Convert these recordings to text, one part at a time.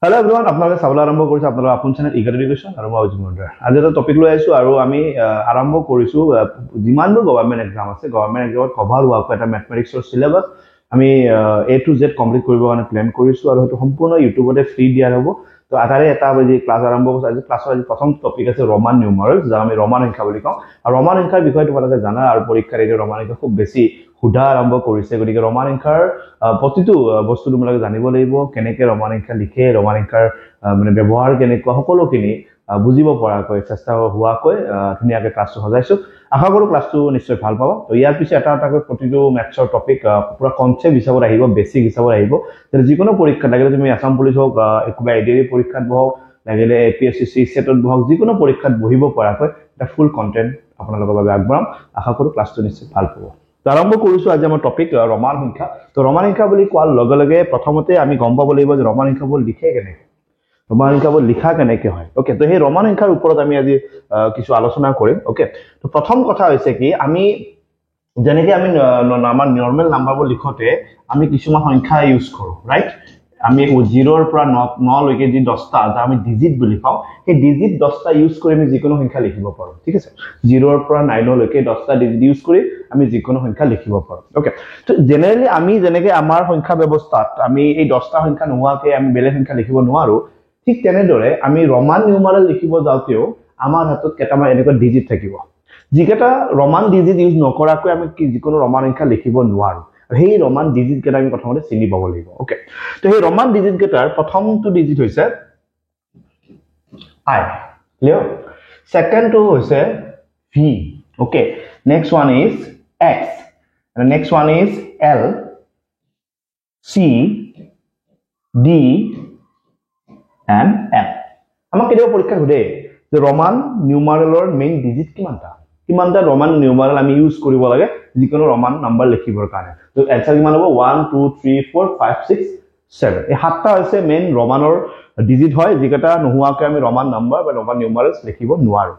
Hello everyone, আপোনালোকে চাবলৈ আৰম্ভ কৰিছে আপোনালোকৰ আপোন চেনেল ইগাৰ এডুকেশ্যন আৰু মই অজিত মণ্ডল। আজি এটা টপিক লৈ আহিছো আৰু আমি আৰম্ভ কৰিছো যিমানবোৰ গভৰ্ণমেণ্ট এক্সাম আছে গভৰ্ণমেণ্ট এক্সামত কভাৰ হোৱাকৈ এটা মেথমেটিক্সৰ সিলেবাস আমি A to Z কমপ্লিট কৰিবৰ কাৰণে প্ল্যান কৰিছো আৰু সেইটো সম্পূৰ্ণ ইউটিউবতে ফ্ৰী দিয়া হ'ব। তো আধাৰে এটা আজি ক্লাছ আৰম্ভ কৰিছো। আজি ক্লাছৰ প্ৰথম টপিক আছে ৰমান নিউমাৰেলছ, যাক আমি ৰমান সংখ্যা বুলি কওঁ। আৰু ৰমান সংখ্যাৰ বিষয়ে তোমালোকে জানা আৰু পৰীক্ষাৰ এই ৰমান সংখ্যা খুব বেছি সুধা আৰম্ভ কৰিছে, গতিকে ৰমান সংখ্যাৰ প্ৰতিটো বস্তু তোমালোকে জানিব লাগিব, কেনেকৈ ৰমান সংখ্যা লিখে, ৰমান সংখ্যাৰ মানে ব্যৱহাৰ কেনেকুৱা, সকলোখিনি বুজিব পৰাকৈ চেষ্টা হোৱাকৈ ধুনীয়াকৈ ক্লাছটো সজাইছো। আশা কৰোঁ ক্লাছটো নিশ্চয় ভাল পাব। তো ইয়াৰ পিছত এটা এটাকৈ প্ৰতিটো মেথছৰ টপিক পুৰা কনচেপ্ট হিচাপত আহিব, বেছিক হিচাপত আহিব। যিকোনো পৰীক্ষাত লাগিলে তুমি আছাম পুলিচ হওক, কিবা এডিআৰি পৰীক্ষাত বহক, লাগিলে APSC চেটত বহক, যিকোনো পৰীক্ষাত বহিব পৰাকৈ এটা ফুল কণ্টেণ্ট আপোনালোকৰ বাবে আগবঢ়াম। আশা কৰোঁ ক্লাছটো নিশ্চয় ভাল পাব। আৰম্ভ কৰিছো আজি আমাৰ টপিক ৰমান সংখ্যা। তো ৰমান সংখ্যা বুলি কোৱাৰ লগে লগে প্ৰথমতে আমি গম পাব লাগিব যে ৰমান সংখ্যাবোৰ লিখে কেনেকৈ, ৰমান সংখ্যাবোৰ লিখা কেনেকৈ হয়। ওকে, তো সেই ৰমান সংখ্যাৰ ওপৰত আমি আজি কিছু আলোচনা কৰিম। ওকে, তো প্ৰথম কথা হৈছে কি, আমি যেনেকৈ আমি আমাৰ নৰ্মেল নাম্বাৰবোৰ লিখোতে আমি কিছুমান সংখ্যা ইউজ কৰোঁ, ৰাইট? আমি 0ৰ পৰা 9 লৈকে যি 10টা যা আমি ডিজিট বুলি কওঁ, সেই ডিজিট 10টা ইউজ কৰি আমি যিকোনো সংখ্যা লিখিব পাৰোঁ। ঠিক আছে, 0ৰ পৰা 9 লৈকে 10টা ডিজিট ইউজ কৰি আমি যিকোনো সংখ্যা লিখিব পাৰোঁ। ওকে, তো জেনেৰেলি আমি যেনেকৈ আমাৰ সংখ্যা ব্যৱস্থাত আমি এই 10টা সংখ্যা নোহোৱাকৈ আমি বেলেগ সংখ্যা লিখিব নোৱাৰোঁ, ঠিক তেনেদৰে আমি ৰমান নিউমাৰেল লিখিব যাওঁতেও আমাৰ হাতত কেইটামান এনেকুৱা ডিজিট থাকিব, যিকেইটা ৰমান ডিজিট ইউজ নকৰাকৈ আমি যিকোনো ৰমান সংখ্যা লিখিব নোৱাৰোঁ। সেই ৰমান ডিজিট কেইটা আমি প্ৰথমতে চিনি পাব লাগিব। ওকে, তো সেই ৰমান ডিজিট কেইটাৰ প্ৰথমটো ডিজিট হৈছে I, ক্লিয়াৰ? সেকেন্ডটো হৈছে V, okay, next one is X, and the next one is L, C, D and M. আমাক কেতিয়াবা পৰীক্ষা সুধে যে ৰমান নিউমাৰেলৰ মেইন ডিজিট কিমানটা ৰমান নিউমাৰেল আমি ইউজ কৰিব লাগে যিকোনো ৰমান নাম্বাৰ লিখিবৰ কাৰণে। তো এনসাৰ কিমান হ'ব? 1 2 3 4 5 6 7। এই 7টা হৈছে মেইন ৰমানৰ ডিজিট হয়, যিকেইটা নোহোৱাকৈ আমি ৰমান নাম্বাৰ বা ৰমান নিউমাৰেলছ লিখিব নোৱাৰোঁ।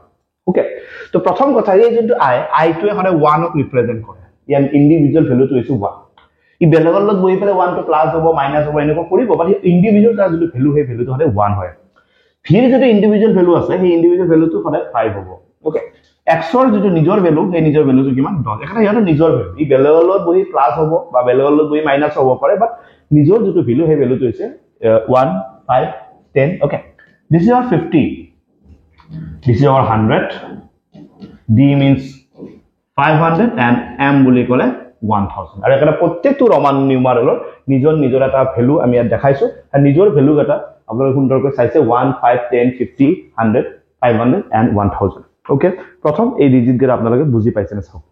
ওকে, তো প্ৰথম কথা এই যোনটো আইটোৱে সদায় 1ক ৰিপ্ৰেজেণ্ট কৰে। ইয়াৰ ইণ্ডিভিজুৱেল ভেলুটো হৈছে 1। ই বেলেগৰ লগত বহি পেলাই 1টো প্লাছ হ'ব মাইনাছ হ'ব এনেকুৱা কৰিব, বাট ইণ্ডিভিজুৱেল তাৰ যিটো ভেলু সেই ভেলুটো সদায় 1 হয়। ভিৰ যিটো ইণ্ডিভিজুৱেল ভেলু আছে সেই ইণ্ডিভিজুৱেল ভেলুটো সদায় 5 হ'ব। ওকে, এক্সৰ যিটো নিজৰ ভেলু সেই নিজৰ ভেলুটো কিমান? 10। এখানে ইয়াৰ নিজৰ ভেলু, ই বেলেগৰ লগত বহি প্লাছ হ'ব বা বেলেগৰ লগত বহি মাইনাছ হ'ব পাৰে, বাট নিজৰ যিটো ভেলু সেই ভেলুটো হৈছে 1 5 10। Okay, this is our 50, this is our 100, D means 500 and M বুলি ক'লে 1000। আৰু এটা প্ৰত্যেকটো ৰমান নিউমাৰেলৰ নিজৰ এটা ভেলু আমি ইয়াত দেখাইছো, আৰু নিজৰ ভেলু এটা আপোনালোকে সুন্দৰকৈ চাইছে 1 5 10 50 100 500 and 1000। ওকে, প্ৰথম এই ডিজিট কেইটা আপোনালোকে বুজি পাইছে নে চাওক।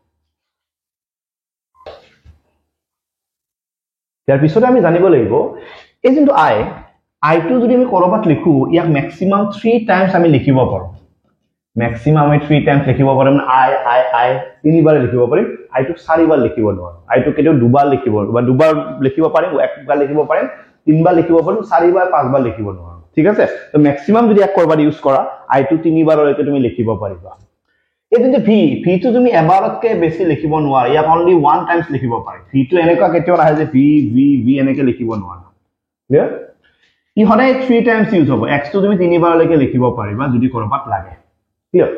ইয়াৰ পিছতে আমি জানিব লাগিব এই যোনটো আইটো যদি আমি কৰবাত লিখো, ইয়াক ম্যাক্সিমাম 3 টাইমছ আমি লিখিব পাৰোঁ। ম্যাক্সিমাম আমি 3 টাইমছ লিখিব পাৰিম। আই 3বাৰ লিখিব পাৰিম, আইটোক 4বাৰ লিখিব নোৱাৰোঁ। আইটো কেতিয়াও 2বাৰ লিখিব বা 2বাৰ লিখিব পাৰিম, 1বাৰ লিখিব পাৰিম, 3বাৰ লিখিব পাৰিম, 4বাৰ 5বাৰ লিখিব নোৱাৰোঁ। ঠিক আছে, তো ম্যাক্সিমাম যদি এক কৰবাত ইউজ কৰা আইটো 3বাৰলৈকে তুমি লিখিব পাৰিবা। এই যোনটো ভিটো তুমি এবাৰতকৈ বেছি লিখিব নোৱাৰা, ইয়াক অনলি 1 টাইমছ লিখিব পাৰি। ভিটো এনেকুৱা কেতিয়াও নাহে যে ভি এনেকৈ লিখিব নোৱাৰা। ক্লিয়াৰ? ই সদায় 3 টাইমছ ইউজ হ'ব। এক্সটো তুমি 3বাৰলৈকে লিখিব পাৰিবা যদি কৰবাত লাগে। ক্লিয়াৰ?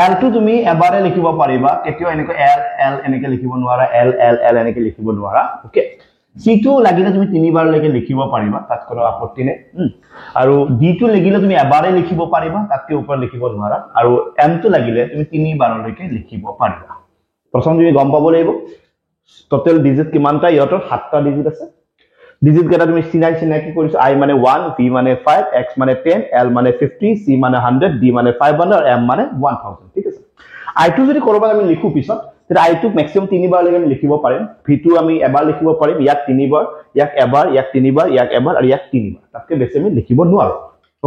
এলটো তুমি এবাৰে লিখিব পাৰিবা, কেতিয়াও এনেকৈ এল এনেকৈ লিখিব নোৱাৰা, এল এনেকৈ লিখিব নোৱাৰা। ওকে, সিটো লাগিলে তুমি 3বাৰলৈকে লিখিব পাৰিবা, তাত কোনো আপত্তি নাই। আৰু ডিটো লাগিলে তুমি এবাৰে লিখিব পাৰিবা, তাতকৈ ওপৰত লিখিব নোৱাৰা। আৰু এমটো লাগিলে তুমি 3বাৰলৈকে লিখিব পাৰিবা। প্ৰথম তুমি গম পাব লাগিব টোটেল ডিজিট কিমানটা। ইহঁতৰ 7টা ডিজিট আছে। ডিজিট কেইটা তুমি চিনাকি কৰিছো। আই মানে 1, ভি মানে 5, এক্স মানে 10, এল মানে 50, সি মানে 100, ডি মানে 500 আৰু এম মানে 1000। ঠিক আছে, আইটো যদি কৰবাত আমি লিখো পিছত, তেতিয়া আইটোক ম্যাক্সিমাম 3বাৰলৈকে আমি লিখিব পাৰিম। ভিটো আমি এবাৰ লিখিব পাৰিম, ইয়াক 3বাৰ, ইয়াক এবাৰ, ইয়াক 3বাৰ, ইয়াক এবাৰ আৰু ইয়াক 3বাৰ, তাতকৈ বেছি আমি লিখিব নোৱাৰোঁ।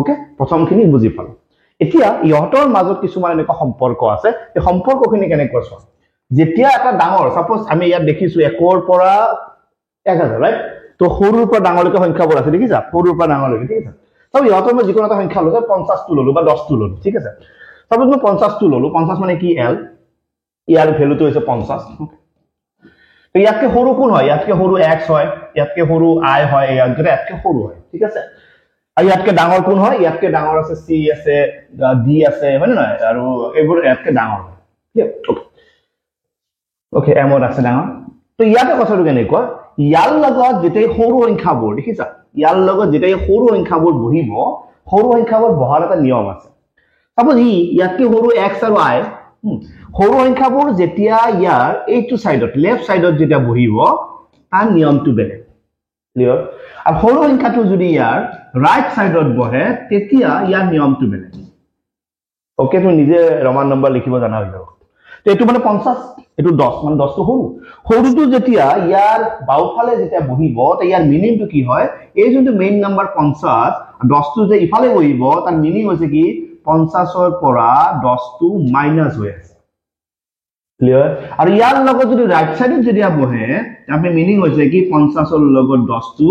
ওকে, প্ৰথমখিনি বুজি পালো। এতিয়া ইহঁতৰ মাজত কিছুমান এনেকুৱা সম্পৰ্ক আছে। এই সম্পৰ্কখিনি কেনেকুৱা চোৱা। যেতিয়া এটা ডাঙৰ, সাপোজ আমি ইয়াত দেখিছো 1ৰ পৰা 1000, ৰাইট? তো সৰুৰ পৰা ডাঙৰলৈকে সংখ্যাবোৰ আছে, দেখিছা? সৰুৰ পৰা ডাঙৰলৈকে, ঠিক আছে? তাও ইহঁতৰ মই যিকোনো এটা সংখ্যা ললো, 50টো ললো বা 10টো ললো। ঠিক আছে, সাপোজ মই 50টো ললো। 50 মানে কি? এল। ইয়াৰ ভ্যালুটো হৈছে 50। তো ইয়াতকে সৰু কোন হয়? ইয়াতকে সৰু এক্স হয়, ইয়াতকে সৰু আই হয়, ইয়াতকে সৰু হয়। ঠিক আছে, আৰু ইয়াতকে ডাঙৰ কোন হয় ইয়াতকে ডাঙৰ আছে সি আছে ডি আছে হয় নহয় আৰু এইবোৰ ইয়াতকে ডাঙৰ হয় ওকে এমত আছে ডাঙৰ তো ইয়াতে কথাটো কেনেকুৱা ইয়াৰ লগত যেতিয়া সৰু সংখ্যাবোৰ দেখিছা ইয়াৰ লগত যেতিয়া সৰু সংখ্যাবোৰ বহিব সৰু সংখ্যাবোৰ বহাৰ এটা নিয়ম আছে সাপোজ ইয়াতকে সৰু x আৰু i সৰু সংখ্যাবোৰ যেতিয়া ইয়াৰ এইটো সাইডত লেফট সাইডত যেতিয়া বহিব তাৰ নিয়মটো বেলেগ ক্লিয়াৰ আৰু সৰু সংখ্যাটো যদি ইয়াৰ ৰাইট সাইডত বহে তেতিয়া ইয়াৰ নিয়মটো বেলেগ ওকে তো নিজে ৰমান নম্বৰ লিখিব জানা হৈ যাব তো এটো মানে 50 এটো 10 মানে 10 তো সৰুটো যেতিয়া ইয়াৰ বাওফালে যেতিয়া বহিব তে ইয়াৰ মিনিংটো কি হয় এই যোনটো মেইন নাম্বাৰ 50 10 টো যে ইফালে বহিব তাৰ মিনিং হৈছে কি 50 ৰ পৰা 10 টো মাইনাস হৈ আছে ক্লিয়াৰ আৰু ইয়াৰ লগত যদি ৰাইট সাইডত যদি বহে আপনি মিনিং হৈছে কি 50 ৰ লগত 10 টো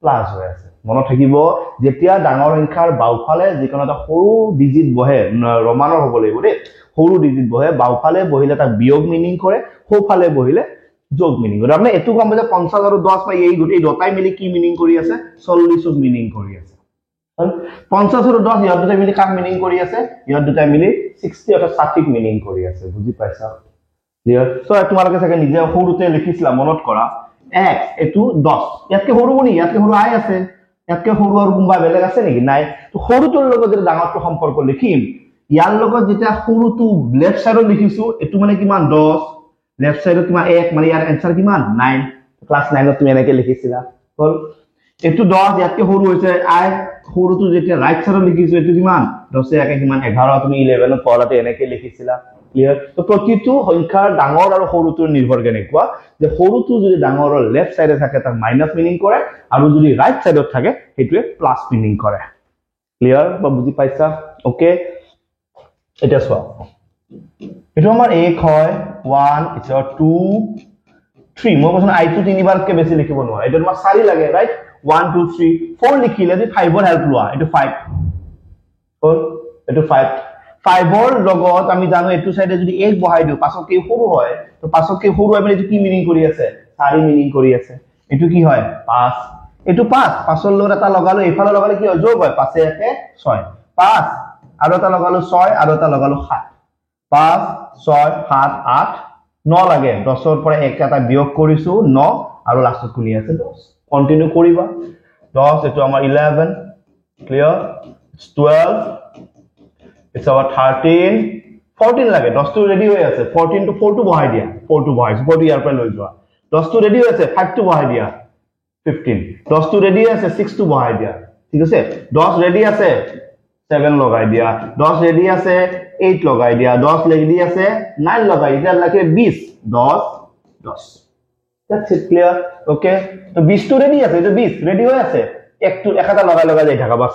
প্লাস হৈ আছে মনত থাকিব যেতিয়া ডাঙৰ সংখ্যাৰ বাওফালে যিকোনো এটা সৰু ডিজিট বহে ৰমানৰ হ'ব লাগিব দেই সৰু ডিজিট বহে বাওফালে বহিলে এটা বিয়োগ মিনিং কৰে সোফালে বহিলে যোগ মিনিং কৰে আপনি এটো কম যে 50 আৰু 10 পাই এই গুটি দুটাই মিলি কি মিনিং কৰি আছে 40 মিনিং কৰি আছে 50 আৰু 10 ইহঁত দুটাই মিলি কাক মিনিং কৰি আছে ইহঁত দুটাই মিলি 60 অথবা 60 মিনিং কৰি আছে বুজি পাইছা ক্লিয়াৰ সো তোমালোকে চাগে নিজে সৰুতে লিখিছিলা মনত কৰা x এটো 10 ইয়াতকে সৰু কোনি ইয়াতকে সৰু i আছে ইয়াতকে সৰু আৰু কোনবা বেলেগ আছে নেকি নাই তো সৰুটোৰ লগত যদি ডাঙৰটো সম্পৰ্ক লিখিম ইয়াৰ লগত যেতিয়া সৰুটো লেফট সাইডত লিখিছো এটো মানে কিমান 10 লেফট সাইডত কিমান 1 মানে ইয়াৰ आंसर কিমান 9 ক্লাস 9 ত তুমি এনেকে লিখিছিলা হল এটো 10 ইয়াতকে সৰু হৈছে i সৰুটো যেতিয়া ৰাইট সাইডত লিখিছো এটো কিমান 10 একে কিমান 11 তুমি 11 ত পলাতে এনেকে লিখিছিলা ক্লিয়ার তো প্ৰতিটো সংখ্যাৰ ডাঙৰ আৰু সৰুটোৰ নিৰ্ভৰ কেনেকুৱা যে সৰুটো যদি ডাঙৰৰ লেফট সাইডে থাকে তাৰ মাইনাস মিনিং কৰে আৰু যদি ৰাইট সাইডত থাকে হেতুৱে প্লাস মিনিং কৰে ক্লিয়াৰ বা বুজি পাইছা ওকে এটা সোৱা এটো আমাৰ 1 হয় 1 ইটস 2 3 মই কৈছো i2 তিনিবাৰকে বেছি লিখিব নোৱাৰে এটা তোমাৰ 4 লাগে ৰাইট 1 2 3 4 লিখিলে যে 5 ৰ হেল্প লোৱা এটো 5 হল এটো 5 5 ৰ লগত আমি জানো এটো সাইডে যদি 1 বহাই দিও পাছত কি সৰু হয় তো পাছত কি সৰু হয় মানে এটো কি মিনিং কৰি আছে 4 মিনিং কৰি আছে এটো কি হয় 5 এটো 5 পাছৰ লগত এটা লগালো ইফালে লগালে কি হয় যোগ হয় 5 একে 6 5 আৰু এটা লগালো 6 আৰু এটা লগালো 7 5 6 7 8 9 লাগে 10 ৰ পৰা এক এটা বিয়োগ কৰিছো 9 আৰু লাষ্টত কোনি আছে 10 কন্টিনিউ কৰিবা 10 এটো আমাৰ 11 ক্লিয়াৰ 12 it's our 13 14 লাগে 10 টো ৰেডি হৈ আছে 14 to 4 টো বহাই দিয়া 4 টো বহাইছো 4 টো ইয়াৰ পৰা লৈ যোৱা 10 টো ৰেডি হৈ আছে 5 টো বহাই দিয়া 15 10 টো ৰেডি আছে 6 টো বহাই দিয়া ঠিক আছে 10 ৰেডি আছে 7 লগাই দিয়া 10 ৰেডি আছে 8 লগাই দিয়া 10 ৰেডি আছে 9 লগাই দিয়া লাগে 20 10 10 that's it clear okay তো 20 টো ৰেডি আছে তো 20 ৰেডি হৈ আছে একটো একাটা লগাই যাই থাকা বাস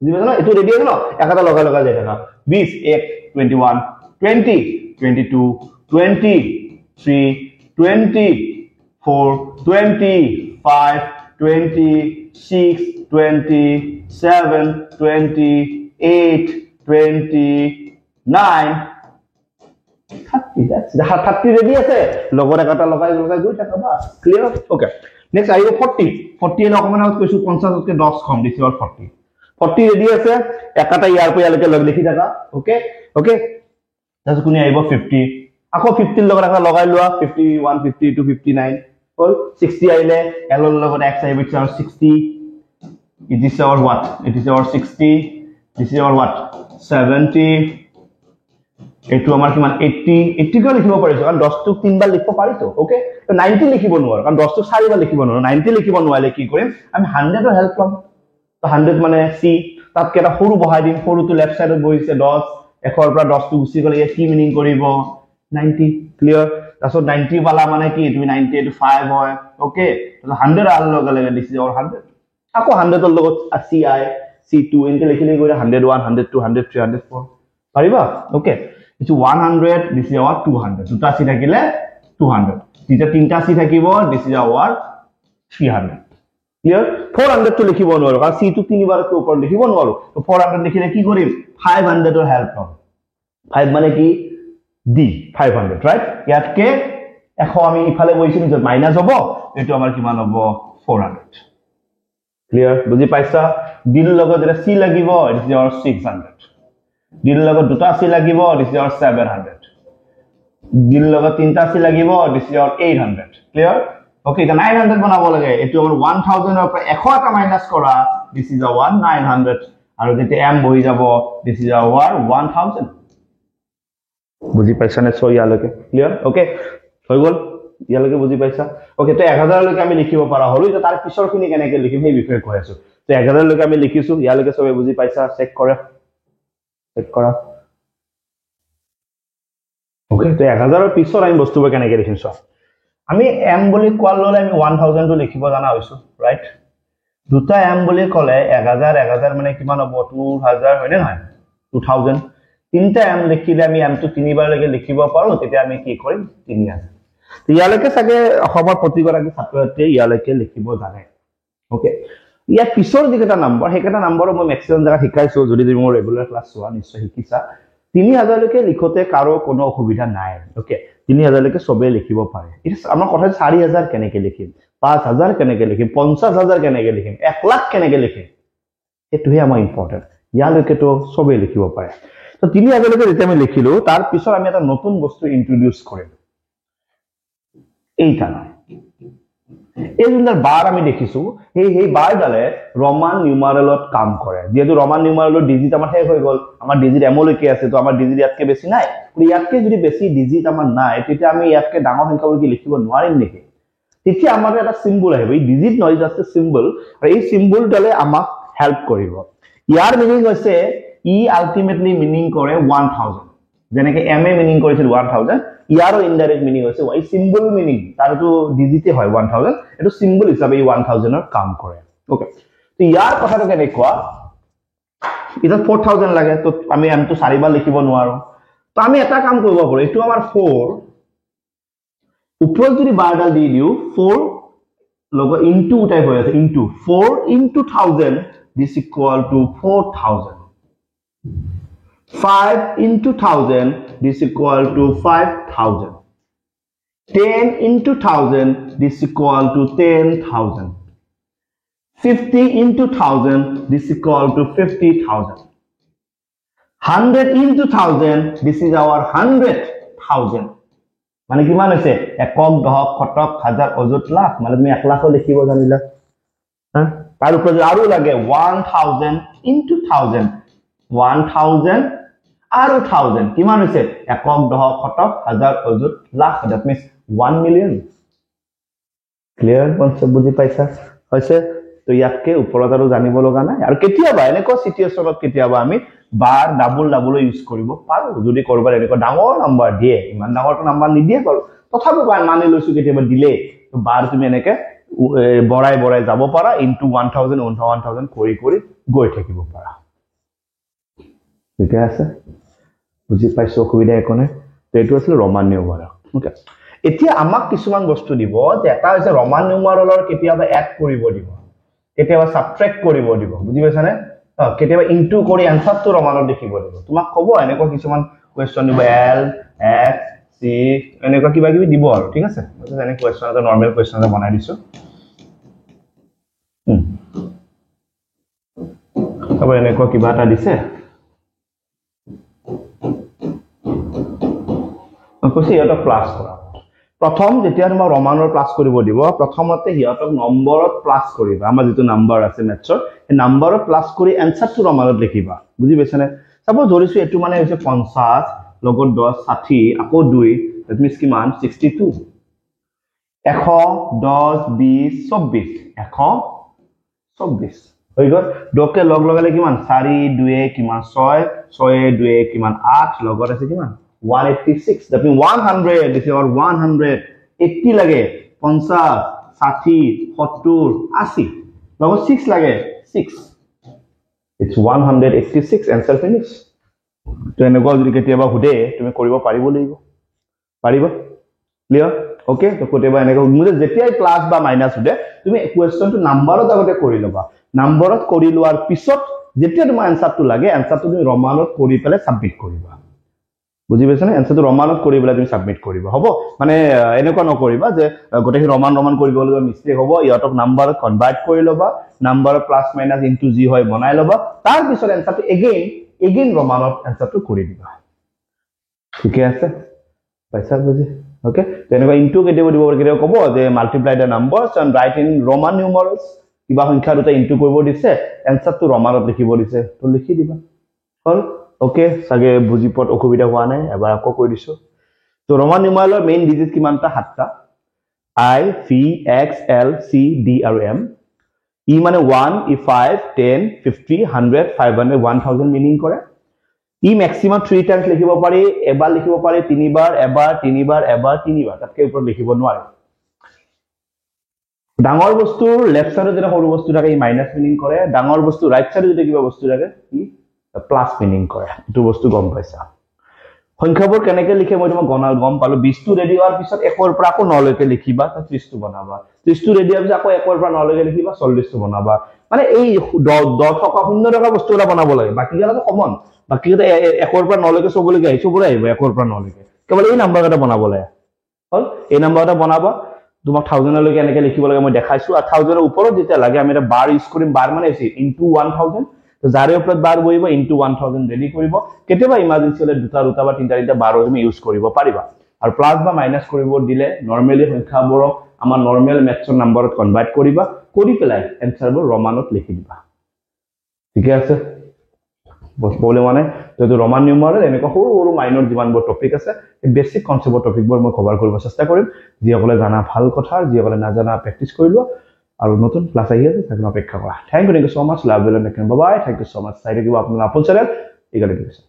বুঝিবা না এটো ৰেডি আছে ন একাটা লগাই যাই থাকা 20 1 21 20 22 23 24 25 26 27 28 29 30 that's the 30 ৰেডি আছে লগৰ একাটা লগাই গৈ থাকা বাস ক্লিয়াৰ ওকে নেক্সট আহিব 40 40 এ অকমান আউট কৈছো 50 কে 10 কম দিছি আর 40 40 ৰেডি আছে একাটা ইয়াৰ পৰা ইয়ালৈকে লগ লিখি থাকা ওকে ওকে তাছ কোনি আইব 50 আকৌ 50 লগত এটা লগাই লোৱা 51 52 59 হল 60 আইলে এল ৰ লগত x আইব 60 it is our what it is our 60 this is our what 70 এটো আমাৰ কিমান 80 80 ক লিখিব পাৰিছো কাৰণ 10 টো তিনবাৰ লিখিব পাৰিছো ওকে তো 90 লিখিব নোৱাৰো কাৰণ 10 টো চাৰিবাৰ লিখিব নোৱাৰো 90 লিখিব নোৱাৰিলে কি কৰিম আমি 100 ৰ হেল্প লম তো 100 মানে c তাত কেটা সৰু বহাই দিম সৰুটো লেফট সাইডত বহিছে 10 একৰ পৰা 10 টো গুছি গলে কি মিনিং কৰিব 90 ক্লিয়াৰ তাছত 90 वाला মানে কি তুমি 90 to 5 হয় ওকে তো 100 আল লগালে দিছি অর 100 আকৌ 100 ৰ লগত ci c2 এনকে লিখিলে গৈ 101 102 103 104 পাৰিবা ওকে ইটস 100 দিছি আওয়ার 200 দুটা সি থাকিলে 200 যেতিয়া তিনটা সি থাকিব দিছি আওয়ার 300 ক্লিয়ার 400 তো লিখিব নোৱাৰো কাৰণ c2 তিনিবাৰ কে ওপৰ লিখিব নোৱাৰো তো 400 লিখিলে কি কৰিম 500 ৰ হেল্প লম 5 মানে কি d 500 রাইট ইয়াতকে এখন আমি ইফালে বইছিম যে মাইনাস হ'ব এটো আমাৰ কিমান হ'ব 400 ক্লিয়াৰ বুজি পাইছা ডিৰ লগত এটা c লাগিব ইট ইজ your 600 ডিৰ লগত দুটা c লাগিব ইট ইজ your 700 ডিৰ লগত তিনটা c লাগিব it is your 800 clear okay এটা 900 বনাব লাগে এটো আমাৰ 1000 ৰ পৰা 100 টা মাইনাস কৰা দিস ইজ our 900 আৰু যেতিয়া m বহি যাব দিস ইজ our 1000 বুজি পাইছা নে সো ইয়ালৈকে ক্লিয়াৰ ওকে হৈ গল ইয়ালৈকে বুজি পাইছা ওকে তো 1000 লৈকে আমি লিখিব পাৰা হলো এটা তাৰ পিছৰখিনি কেনেকৈ লিখিম সেই বিষয়ে কৈ আছো তো 1000 লৈকে আমি লিখিছো ইয়ালৈকে সবে বুজি পাইছা চেক কৰা ওকে তো 1000 ৰ পিছৰ আমি বস্তুবোৰ কেনেকৈ লিখিম সব আমি m বুলি কোৱাৰ ললে আমি 1000 টো লিখিব জানা হৈছো ৰাইট দুটা m বুলি কলে 1000 মানে কিমান হ'ব 2000 হয়নে নহয় 2000 তিনটা m লিখিলে আমি m টো তিনিবাৰ লৈকে লিখিব পাৰো তেতিয়া আমি কি কৰিম 3000 তো ইয়ালৈকে সাগে অসমৰ প্ৰতিগৰাকী ছাত্ৰতে ইয়ালৈকে লিখিব জানে ওকে ইয়াৰ পিছৰ যিটা নম্বৰ হেকেটা নম্বৰ মই ম্যাক্সিমাম জায়গা শিকাইছো যদি তুমি মোৰ ৰেগুলাৰ ক্লাছ চোৱা নিশ্চয় শিকিছা 3000 লৈকে লিখোতে কাৰো কোনো অসুবিধা নাই ওকে 3000 লৈকে সবে লিখিব পাৰে ইটস আমাৰ কথা 4000 কেনেকৈ লিখিম 5000 কেনেকৈ লিখিম 50000 কেনেকৈ লিখিম 1 লাখ কেনেকৈ লিখিম এটোহে আমাৰ ইম্পৰ্টেন্ট ইয়ালৈকে তো সবে লিখিব পাৰে তো 3000 লৈকে যেতিয়া আমি লিখিলো তাৰ পিছৰ আমি এটা নতুন বস্তু ইন্ট্ৰোডিউস কৰিম এইটা না এই জুনাৰ বাৰ আমি দেখিছো এই বাৰডালে ৰমান নিউমাৰেলত কাম কৰে যেহেতু ৰমান নিউমাৰেলৰ ডিজিট আমাৰ শেষ হৈ গল আমাৰ ডিজিট এমলৈকে আছে তো আমাৰ ডিজিট ইয়াতকে বেছি নাই ইয়াতকে যদি বেছি ডিজিট আমাৰ নাই তেতিয়া আমি ইয়াতকে ডাঙৰ সংখ্যাবোৰ কি লিখিব নোৱাৰিম নেকি তেতিয়া আমাৰ এটা সিম্বল আহিব এই ডিজিট নহয় জাস্ট সিম্বল আৰু এই সিম্বলডালে আমাক হেল্প কৰিব ইয়াৰ মিনিং হৈছে ই আলটিমেটলি মিনিং কৰে 1000 যেনেকৈ m এ মিনিং কৰিছিল 1000 ইয়াৰো ইনডাইৰেক্ট মিনিং হৈছে এই সিম্বল মিনিং তাৰটো ডিজিটে হয় 1000 এটো সিম্বল হিচাপে 1000 ৰ কাম কৰে ওকে তো ইয়াৰ কথাটো কেনেকুৱা এটা 4000 লাগে তো আমি m টো 4 বাৰ লিখিব নোৱাৰো তো আমি এটা কাম কৰিব পাৰো এটো আমাৰ 4 ওপৰত যদি বাৰডাল দি দিও 4 লগ ইনটু টাইপ হৈ আছে into 4 into 1000 this equal to 4000 5 into 1000 this equal to 5000 10 into 1000 this equal to 10000 50 into 1000 this equal to 50000 100 into 1000 this is our 100000 মানে কিমান আছে একক দহক শতক হাজাৰ অযুত লাখ মানে তুমি 1 লাখও লিখিব জানিলা হ্যাঁ তাৰ উপৰি আৰু লাগে 1000 into 1000 1000 আৰু 1000 কিমান হৈছে একক দহক শতক হাজাৰ অযুত lakh that means 1 million clear concept বুজি পাইছা হৈছে তো ইয়াকে ওপৰত আৰু জানিব লগা নাই আৰু কেতিয়াবা এনেকুৱা সিচুৱেচনত কেতিয়াবা আমি বাৰ ডাবল ইউজ কৰিব পাৰো যদি কৰবাৰ এনেকুৱা ডাঙৰ নাম্বাৰ দিয়ে ইমান ডাঙৰটো নাম্বাৰ নিদিয়ে বাৰু তথাপি মানি লৈছো কেতিয়াবা দিলে তো বাৰ তুমি এনেকে বৰাই যাব পাৰা ইনটু 1000 কৰি গৈ থাকিব পাৰা ঠিক আছে বুজি পাইছো অসুবিধা একো নাই তো এটো আছিল ৰমান নিউমাৰেল ওকে এতিয়া আমাক কিছুমান বস্তু দিব যে এটা হৈছে ৰমান নিউমাৰেলৰ কেতিয়াবা এড কৰিব দিব কেতিয়াবা সাবট্ৰেক্ট কৰিব দিব বুজি পাইছানে কেতিয়াবা ইনটু কৰি আনসাৰটো ৰমানত দেখিব দিব তোমাক ক'ব এনেকুৱা কিছুমান কোৱেশ্চন দিব এল এক্স সি এনেকুৱা কিবা কিবি দিব আৰু ঠিক আছে মই এনে কোৱেশ্চন এটা নৰমাল কোৱেশ্চন এটা বনাই দিছো তবে এনেকুৱা কিবা এটা দিছে কৈছে এটা প্লাস কৰা প্ৰথম যেতিয়া তোমাৰ ৰমানৰ প্লাস কৰিব দিব প্ৰথমতে হিয়তক নম্বৰত প্লাস কৰিবা আমাৰ যেটো নাম্বাৰ আছে মেথছৰ এই নাম্বাৰত প্লাস কৰি আনসাৰটো ৰমানত লিখিবা বুজি পাইছানে সাপোজ ধৰিছো এটো মানে হৈছে 50 লগত 10 60 আকৌ 2 that means কিমান 62 100 10 20 24 124 হৈ গল ডকে লগ লগালে কিমান 4 2 কিমান 6 6 2 কিমান 8 লগত আছে কিমান 186 that means 100 this is our 180 লাগে 50 60 70 80 লগত 6 লাগে 6 it's 186 answer finish তো এনেকুৱা যদি কেতিয়াবা হুদে তুমি কৰিব পাৰিবা ক্লিয়াৰ ওকে তো কেতিয়াবা এনেকুৱা মুজে যেতিয়াই প্লাস বা মাইনাস হুদে তুমি কোৱেশ্চনটো নাম্বাৰত আগতে কৰি লবা নাম্বাৰত কৰি লোৱাৰ পিছত যেতিয়া তোমাৰ আনসাৰটো লাগে আনসাৰটো তুমি ৰমানত কৰি পেলে সাবমিট কৰিবা বুজি পাইছে না এনসাৰটো ৰমানত কৰি পেলাই তুমি সাবমিট কৰিবা হ'ব মানে এনেকুৱা নকৰিবা যে গোটেই ৰমান কৰিব লাগিব মিষ্টেক হ'ব ইহঁতক নাম্বাৰ কনভাৰ্ট কৰি লবা number plus minus into G হয় বনাই লবা তাৰ পিছত এনসাৰটো এগেইন ৰমানত এনসাৰটো কৰি দিবা ঠিকে আছে পাইছা বুজি ওকে তেনেকুৱা ইনটু কেতিয়াবা দিব কেতিয়াবা ক'ব যে multiply the numbers and write in Roman numerals কিবা সংখ্যা দুটা ইনটু কৰিব দিছে এনসাৰটো ৰমানত লিখিব দিছে তো লিখি দিবা হল ওকে সাগে বুজি পট অসুবিধা হোৱা নাই এবাৰ আকৌ কৈ দিছো তো ৰমান নিউমাৰলৰ মেইন ডিজিট কিমানটা সাতটা I V X L C D আৰু M ই মানে 1 ই 5 10 50 100 500 1000 মিনিং কৰে ই ম্যাক্সিমাম 3 টাইমছ লিখিব পাৰি এবাৰ লিখিব পাৰি তিনিবাৰ এবাৰ তিনিবাৰ এবাৰ তিনিবাৰ তাতকৈ ওপৰত লিখিব নোৱাৰে ডাঙৰ বস্তুৰ লেফট সাইডে যেটা সৰু বস্তু থাকে ই মাইনাস মিনিং কৰে ডাঙৰ বস্তু ৰাইট সাইডে যদি কিবা বস্তু থাকে ই প্লাস মিনিং কৰে এটো বস্তু গম পাইছা সংখ্যাবোৰ কেনেকৈ লিখে মই তোমাক গম পালো 20 টো ৰেডি হোৱাৰ পিছত 1 ৰ পৰা আকৌ 9 লৈকে লিখিবা তা 30 টো বনাবা 30 টো ৰেডি হোৱাৰ পিছত আকৌ 1 ৰ পৰা 9 লৈকে লিখিবা 40 টো বনাবা মানে এই 10 টকা 0 টকা বস্তুটা বনাব লাগে বাকি গেলাটো কমন বাকি গেটা 1 ৰ পৰা 9 লৈকে সব লৈকে আহিছো পুৰা আহিব 1 ৰ পৰা 9 লৈকে কেৱল এই নাম্বাৰ এটা বনাব লাগে হল এই নাম্বাৰ এটা বনাবা তোমাক 1000 লৈকে এনেকৈ লিখিব লাগে মই দেখাইছো আৰু 1000 ৰ ওপৰত যেতিয়া লাগে আমি এটা বাৰ ইউজ কৰিম বাৰ মানে আছে ইনটু 1000 তো যাৰে ওপৰত বাৰ বহিব ইনটু 1000 ৰেডি কৰিব কেতিয়াবা ইমাৰ্জেন্সি হলে দুটা বা তিনটা বাৰ তুমি ইউজ কৰিব পাৰিবা আৰু প্লাস বা মাইনাস কৰিব দিলে নৰমালি সংখ্যাবোৰক আমাৰ নৰমাল মেথছৰ নাম্বাৰত কনভাৰ্ট কৰিবা কৰি পেলাই এনসাৰবোৰ ৰমানত লিখি দিবা ঠিক আছে বলে মানে তো ৰমান নিউমাৰল এনেকুৱা সৰু মাইনৰ যিমানবোৰ টপিক আছে এই বেসিক কনসেপ্টৰ টপিকবোৰ মই কভাৰ কৰিব চেষ্টা কৰিম যিসকলে জানা ভাল কথা যিসকলে নাজানা প্ৰেক্টিস কৰি লোৱা আৰু নতুন ক্লাস আহি আছে তাক অপেক্ষা কৰা thank you so much love you and bye bye thank you so much চাই থাকিব আপোনাৰ আপোন চেনেল ইগালিকেশ্যন